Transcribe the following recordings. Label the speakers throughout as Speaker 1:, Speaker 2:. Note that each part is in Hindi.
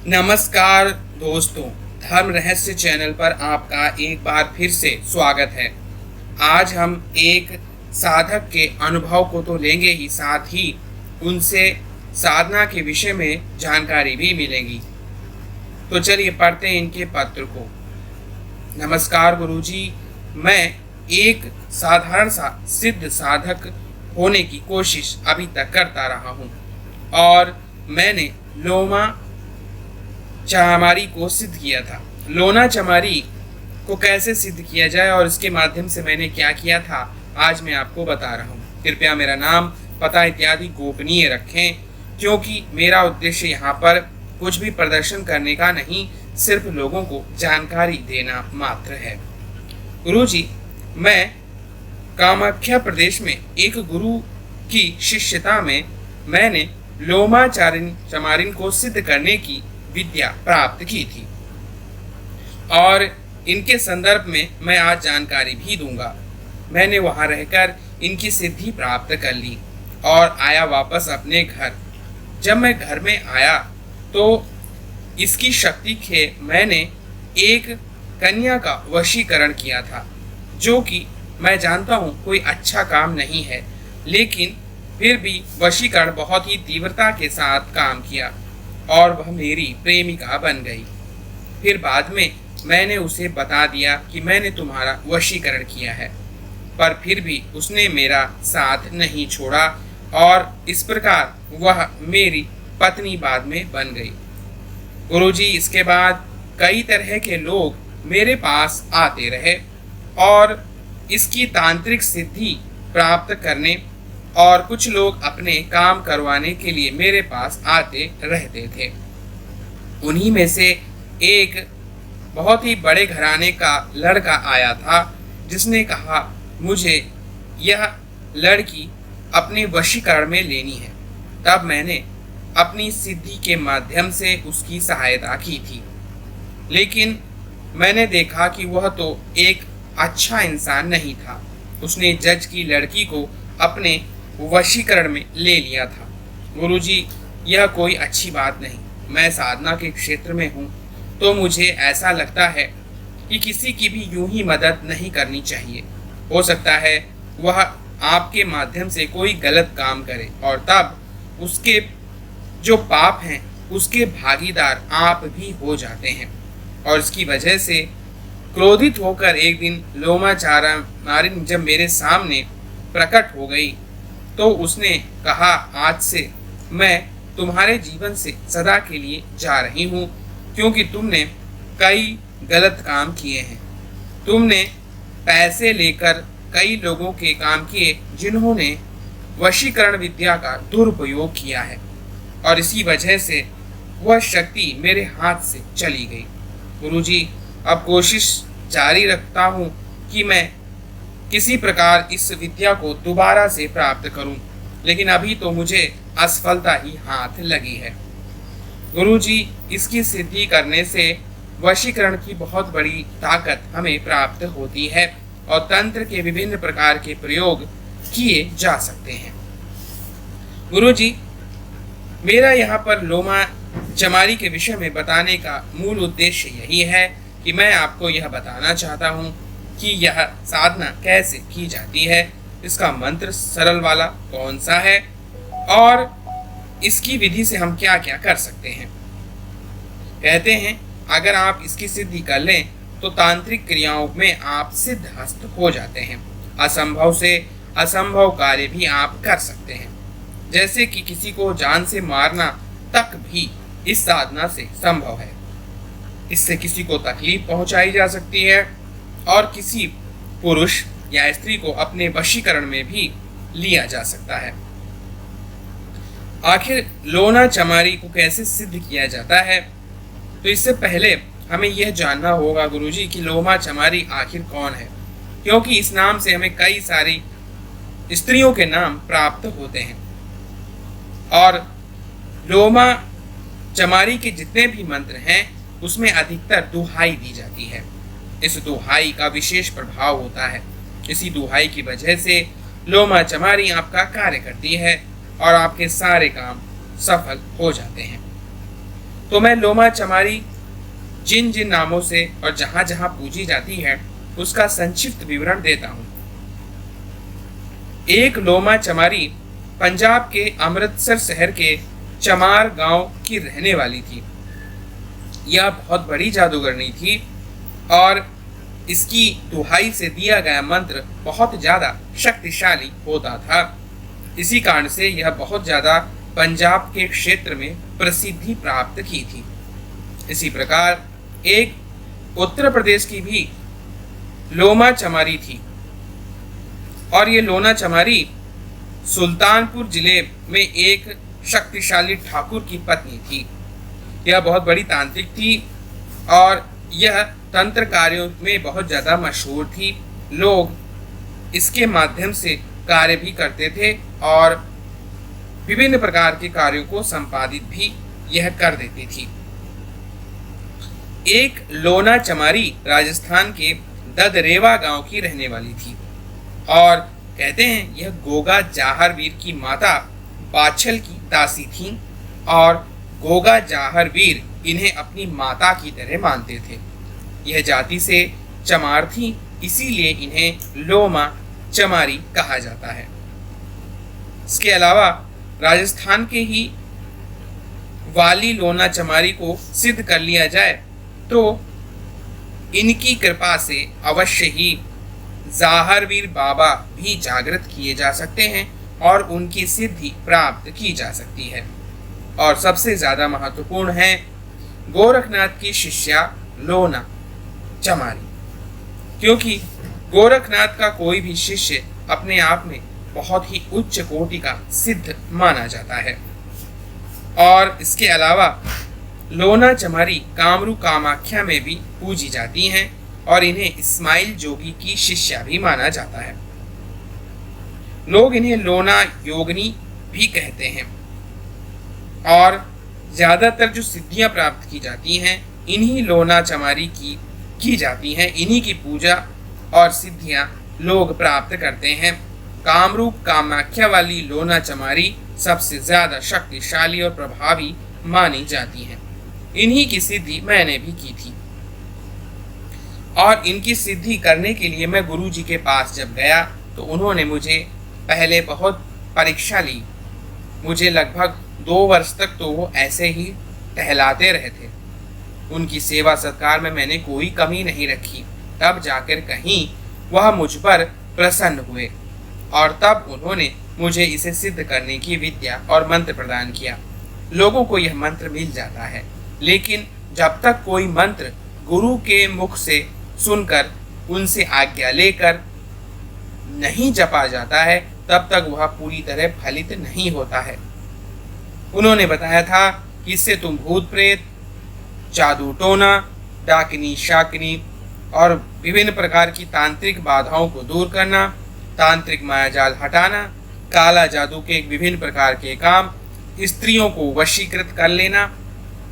Speaker 1: नमस्कार दोस्तों, धर्म रहस्य चैनल पर आपका एक बार फिर से स्वागत है। आज हम एक साधक के अनुभव को तो लेंगे ही, साथ ही उनसे साधना के विषय में जानकारी भी मिलेगी। तो चलिए पढ़ते हैं इनके पत्र को। नमस्कार गुरुजी, मैं एक साधारण सा सिद्ध साधक होने की कोशिश अभी तक करता रहा हूँ और मैंने लोमा चमारी को सिद्ध किया था। लोना चमारी को कैसे सिद्ध किया जाए और इसके माध्यम से मैंने क्या किया था, आज मैं आपको बता रहा हूँ। कृपया मेरा नाम, पता इत्यादि गोपनीय रखें, क्योंकि मेरा उद्देश्य यहाँ पर कुछ भी प्रदर्शन करने का नहीं, सिर्फ लोगों को जानकारी देना मात्र है। गुरुजी, मैं कामाख्या प्रदेश में एक गुरु की शिष्यता में मैंने लोमा चमारिन को सिद्ध करने की विद्या प्राप्त की थी और इनके संदर्भ में मैं आज जानकारी भी दूंगा। मैंने वहां रहकर इनकी सिद्धि प्राप्त कर ली और आया वापस अपने घर। जब मैं घर में आया तो इसकी शक्ति से मैंने एक कन्या का वशीकरण किया था, जो कि मैं जानता हूँ कोई अच्छा काम नहीं है, लेकिन फिर भी वशीकरण बहुत ही तीव्रता के साथ काम किया और वह मेरी प्रेमिका बन गई। फिर बाद में मैंने उसे बता दिया कि मैंने तुम्हारा वशीकरण किया है, पर फिर भी उसने मेरा साथ नहीं छोड़ा और इस प्रकार वह मेरी पत्नी बाद में बन गई। गुरुजी, इसके बाद कई तरह के लोग मेरे पास आते रहे और इसकी तांत्रिक सिद्धि प्राप्त करने और कुछ लोग अपने काम करवाने के लिए मेरे पास आते रहते थे। उन्हीं में से एक बहुत ही बड़े घराने का लड़का आया था, जिसने कहा मुझे यह लड़की अपने वशीकरण में लेनी है। तब मैंने अपनी सिद्धि के माध्यम से उसकी सहायता की थी, लेकिन मैंने देखा कि वह तो एक अच्छा इंसान नहीं था। उसने जज की लड़की को अपने वशीकरण में ले लिया था। गुरुजी, यह कोई अच्छी बात नहीं। मैं साधना के क्षेत्र में हूँ, तो मुझे ऐसा लगता है कि किसी की भी यूं ही मदद नहीं करनी चाहिए। हो सकता है वह आपके माध्यम से कोई गलत काम करे और तब उसके जो पाप हैं उसके भागीदार आप भी हो जाते हैं। और इसकी वजह से क्रोधित होकर एक दिन लोमा चमारिन जब मेरे सामने प्रकट हो गई तो उसने कहा, आज से मैं तुम्हारे जीवन से सदा के लिए जा रही हूँ, क्योंकि तुमने कई गलत काम किए हैं। तुमने पैसे लेकर कई लोगों के काम किए जिन्होंने वशीकरण विद्या का दुरुपयोग किया है और इसी वजह से वह शक्ति मेरे हाथ से चली गई। गुरुजी, अब कोशिश जारी रखता हूँ कि मैं किसी प्रकार इस विद्या को दोबारा से प्राप्त करूं, लेकिन अभी तो मुझे असफलता ही हाथ लगी है। गुरुजी, इसकी सिद्धि करने से वशीकरण की बहुत बड़ी ताकत हमें प्राप्त होती है और तंत्र के विभिन्न प्रकार के प्रयोग किए जा सकते हैं। गुरुजी, मेरा यहाँ पर लोमा चमारी के विषय में बताने का मूल उद्देश्य यही है कि मैं आपको यह बताना चाहता हूँ कि यह साधना कैसे की जाती है, इसका मंत्र सरल वाला कौन सा है और इसकी विधि से हम क्या क्या कर सकते हैं। कहते हैं अगर आप इसकी सिद्धि कर लें तो तांत्रिक क्रियाओं में आप सिद्ध हस्त हो जाते हैं। असंभव से असंभव कार्य भी आप कर सकते हैं, जैसे कि किसी को जान से मारना तक भी इस साधना से संभव है। इससे किसी को तकलीफ पहुंचाई जा सकती है और किसी पुरुष या स्त्री को अपने वशीकरण में भी लिया जा सकता है। आखिर लोना चमारी को कैसे सिद्ध किया जाता है, तो इससे पहले हमें यह जानना होगा गुरुजी कि लोमा चमारी आखिर कौन है, क्योंकि इस नाम से हमें कई सारी स्त्रियों के नाम प्राप्त होते हैं और लोमा चमारी के जितने भी मंत्र हैं उसमें अधिकतर दुहाई दी जाती है। इस दुहाई का विशेष प्रभाव होता है। इसी दुहाई की वजह से लोमा चमारी आपका कार्य करती है और आपके सारे काम सफल हो जाते हैं। तो मैं लोमा चमारी जिन जिन नामों से और जहां जहां पूजी जाती है उसका संक्षिप्त विवरण देता हूं। एक लोमा चमारी पंजाब के अमृतसर शहर के चमार गांव की रहने वाली थी। यह बहुत बड़ी जादूगरनी थी और इसकी दुहाई से दिया गया मंत्र बहुत ज्यादा शक्तिशाली होता था। इसी कारण से यह बहुत ज्यादा पंजाब के क्षेत्र में प्रसिद्धि प्राप्त की थी। इसी प्रकार एक उत्तर प्रदेश की भी लोमा चमारी थी और ये लोना चमारी सुल्तानपुर जिले में एक शक्तिशाली ठाकुर की पत्नी थी। यह बहुत बड़ी तांत्रिक थी और यह तंत्र कार्यों में बहुत ज्यादा मशहूर थी। लोग इसके माध्यम से कार्य भी करते थे और विभिन्न प्रकार के कार्यों को संपादित भी यह कर देती थी। एक लोना चमारी राजस्थान के ददरेवा गांव की रहने वाली थी और कहते हैं यह गोगा जाहरवीर की माता बाछल की दासी थी और गोगा जाहरवीर इन्हें अपनी माता की तरह मानते थे। यह जाति से चमार थी, इसीलिए इन्हें लोमा चमारी कहा जाता है। इसके अलावा राजस्थान के ही वाली लोना चमारी को सिद्ध कर लिया जाए तो इनकी कृपा से अवश्य ही जाहरवीर बाबा भी जागृत किए जा सकते हैं और उनकी सिद्धि प्राप्त की जा सकती है। और सबसे ज्यादा महत्वपूर्ण है गोरखनाथ की शिष्या लोना चमारी, क्योंकि गोरखनाथ का कोई भी शिष्य अपने आप में बहुत ही उच्च कोटि का सिद्ध माना जाता है। और इसके अलावा लोना चमारी कामरू कामाख्या में भी पूजी जाती हैं और इन्हें इस्माइल जोगी की शिष्या भी माना जाता है। लोग इन्हें लोना योगिनी भी कहते हैं और ज्यादातर जो सिद्धियां प्राप्त की जाती हैं इन्हीं लोना चमारी की जाती हैं। इन्हीं की पूजा और सिद्धियां लोग प्राप्त करते हैं। कामरूप कामाख्या वाली लोना चमारी सबसे ज्यादा शक्तिशाली और प्रभावी मानी जाती है। इन्हीं की सिद्धि मैंने भी की थी और इनकी सिद्धि करने के लिए मैं गुरु जी के पास जब गया तो उन्होंने मुझे पहले बहुत परीक्षा ली। मुझे लगभग 2 वर्ष तक तो वो ऐसे ही टहलाते रहे थे। उनकी सेवा सत्कार में मैंने कोई कमी नहीं रखी। तब जाकर कहीं वह मुझ पर प्रसन्न हुए और तब उन्होंने मुझे इसे सिद्ध करने की विद्या और मंत्र प्रदान किया। लोगों को यह मंत्र मिल जाता है, लेकिन जब तक कोई मंत्र गुरु के मुख से सुनकर उनसे आज्ञा लेकर नहीं जपा जाता है तब तक वह पूरी तरह फलित नहीं होता है। उन्होंने बताया था कि इससे तुम भूत प्रेत, जादू टोना, डाकिनी शाकिनी और विभिन्न प्रकार की तांत्रिक बाधाओं को दूर करना, तांत्रिक मायाजाल हटाना, काला जादू के विभिन्न प्रकार के काम, स्त्रियों को वशीकृत कर लेना,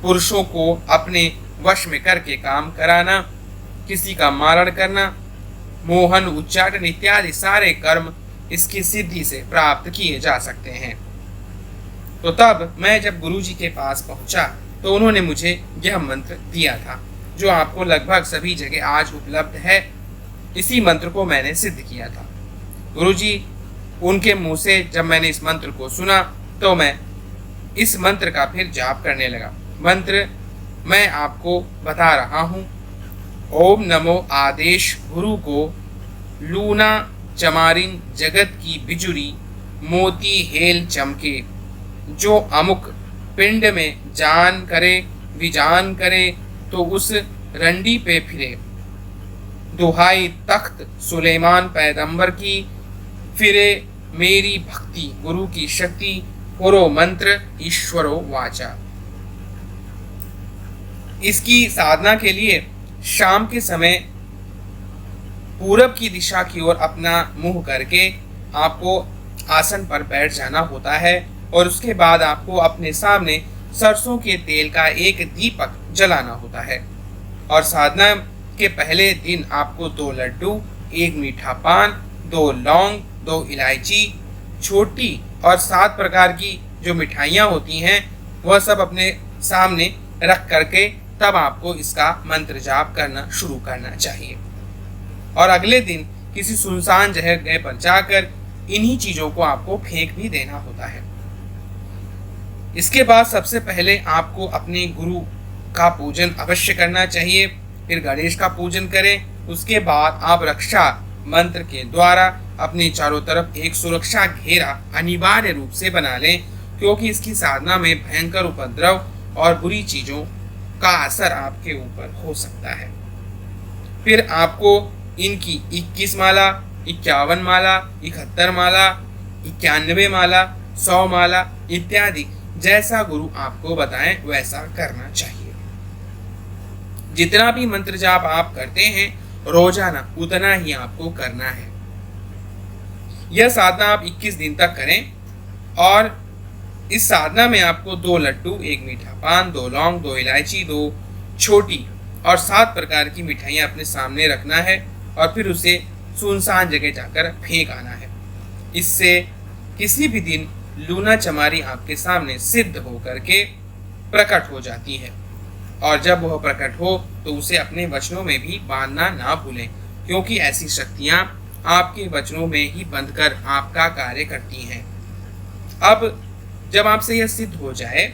Speaker 1: पुरुषों को अपने वश में करके काम कराना, किसी का मारण करना, मोहन उच्चाटन इत्यादि सारे कर्म इसकी सिद्धि से प्राप्त किए जा सकते हैं। तो तब मैं जब गुरु जी के पास पहुंचा तो उन्होंने मुझे यह मंत्र दिया था जो आपको लगभग सभी जगह आज उपलब्ध है। इसी मंत्र को मैंने सिद्ध किया था। गुरु जी उनके मुंह से जब मैंने इस मंत्र को सुना तो मैं इस मंत्र का फिर जाप करने लगा। मंत्र मैं आपको बता रहा हूँ। ओम नमो आदेश गुरु को लूना चमारिन जगत की बिजुरी मोती हेल चमके, जो अमुक पिंड में जान करे विजान करे तो उस रंडी पे फिरे, दुहाई तख्त सुलेमान पैगंबर की, फिरे मेरी भक्ति गुरु की शक्ति, पुरो मंत्र ईश्वरो वाचा। इसकी साधना के लिए शाम के समय पूरब की दिशा की ओर अपना मुंह करके आपको आसन पर बैठ जाना होता है और उसके बाद आपको अपने सामने सरसों के तेल का एक दीपक जलाना होता है और साधना के पहले दिन आपको 2 लड्डू, 1 मीठा पान, 2 लौंग, 2 इलायची, छोटी और 7 प्रकार की जो मिठाइयाँ होती हैं वह सब अपने सामने रख करके तब आपको इसका मंत्र जाप करना शुरू करना चाहिए। और अगले दिन किसी सुनसान जगह पर जाकर इन्हीं चीजों को आपको फेंक भी देना होता है। इसके बाद सबसे पहले आपको अपने गुरु का पूजन अवश्य करना चाहिए, फिर गणेश का पूजन करें। उसके बाद आप रक्षा मंत्र के द्वारा अपने चारों तरफ एक सुरक्षा घेरा अनिवार्य रूप से बना लें, क्योंकि इसकी साधना में भयंकर उपद्रव और बुरी चीजों का असर आपके ऊपर हो सकता है। फिर आपको इनकी 21 माला, 51 माला, 71 माला, 91 माला, 100 माला इत्यादि जैसा गुरु आपको बताएं वैसा करना चाहिए। जितना भी मंत्र जाप आप करते हैं रोजाना उतना ही आपको करना है। यह साधना आप 21 दिन तक करें और इस साधना में आपको 2 लड्डू, 1 मीठा पान, 2 लौंग, 2 इलायची, 2 छोटी और 7 प्रकार की मिठाइयाँ अपने सामने रखना है और फिर उसे सुनसान जगह जाकर फेंक आना है। इससे किसी भी दिन लूना चमारी आपके सामने सिद्ध होकर के प्रकट हो जाती है और जब वह प्रकट हो तो उसे अपने वचनों में भी बांधना ना भूलें, क्योंकि ऐसी शक्तियां आपके वचनों में ही बंधकर आपका कार्य करती हैं। अब जब आपसे यह सिद्ध हो जाए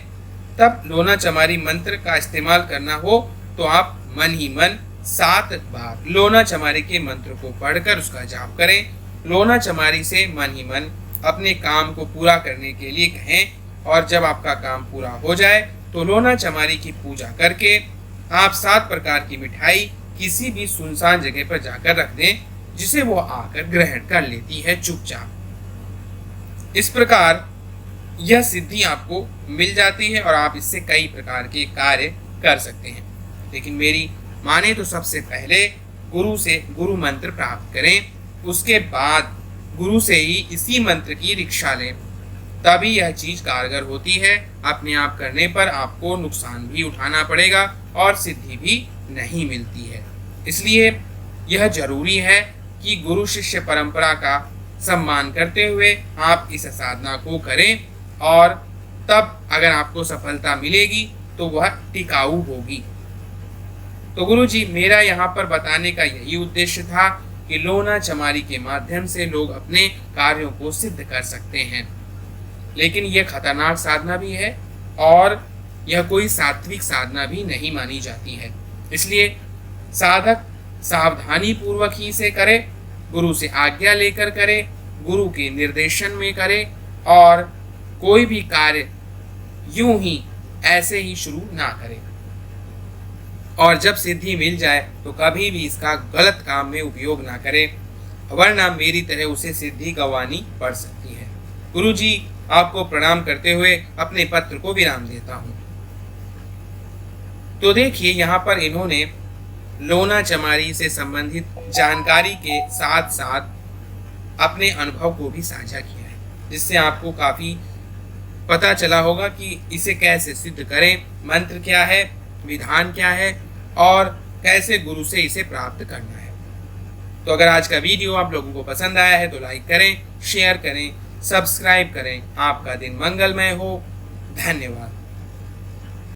Speaker 1: तब लोना चमारी मंत्र का इस्तेमाल करना हो तो आप मन ही मन 7 बार लोना चमारी के मंत्र को पढ़कर उसका जाप करें। लोना चमारी से मन ही मन अपने काम को पूरा करने के लिए कहें और जब आपका काम पूरा हो जाए तो लोना चमारी की पूजा करके आप 7 प्रकार की मिठाई किसी भी सुनसान जगह पर जाकर रख दें, जिसे वो आकर ग्रहण कर लेती है चुपचाप। इस प्रकार यह सिद्धि आपको मिल जाती है और आप इससे कई प्रकार के कार्य कर सकते हैं। लेकिन मेरी माने तो सबसे पहले गुरु से गुरु मंत्र प्राप्त करें, उसके बाद गुरु से ही इसी मंत्र की दीक्षा लें, तभी यह चीज कारगर होती है। अपने आप करने पर आपको नुकसान भी उठाना पड़ेगा और सिद्धि भी नहीं मिलती है। इसलिए यह जरूरी है कि गुरु शिष्य परंपरा का सम्मान करते हुए आप इस साधना को करें और तब अगर आपको सफलता मिलेगी तो वह टिकाऊ होगी। तो गुरु जी, मेरा यहाँ पर बताने का यही उद्देश्य था कि लोना चमारी के माध्यम से लोग अपने कार्यों को सिद्ध कर सकते हैं। लेकिन यह खतरनाक साधना भी है और यह कोई सात्विक साधना भी नहीं मानी जाती है। इसलिए साधक सावधानी पूर्वक ही इसे करे, गुरु से आज्ञा लेकर करे, गुरु के निर्देशन में करे और कोई भी कार्य यूं ही ऐसे ही शुरू ना करे। और जब सिद्धि मिल जाए तो कभी भी इसका गलत काम में उपयोग ना करे, वरना मेरी तरह उसे सिद्धि गंवानी पड़ सकती है। गुरु जी, आपको प्रणाम करते हुए अपने पत्र को विराम देता हूँ। तो देखिए, यहाँ पर इन्होंने लोना चमारी से संबंधित जानकारी के साथ साथ अपने अनुभव को भी साझा किया है, जिससे आपको काफी पता चला होगा कि इसे कैसे सिद्ध करें, मंत्र क्या है, विधान क्या है और कैसे गुरु से इसे प्राप्त करना है। तो अगर आज का वीडियो आप लोगों को पसंद आया है तो लाइक करें, शेयर करें, सब्सक्राइब करें। आपका दिन मंगलमय हो। धन्यवाद।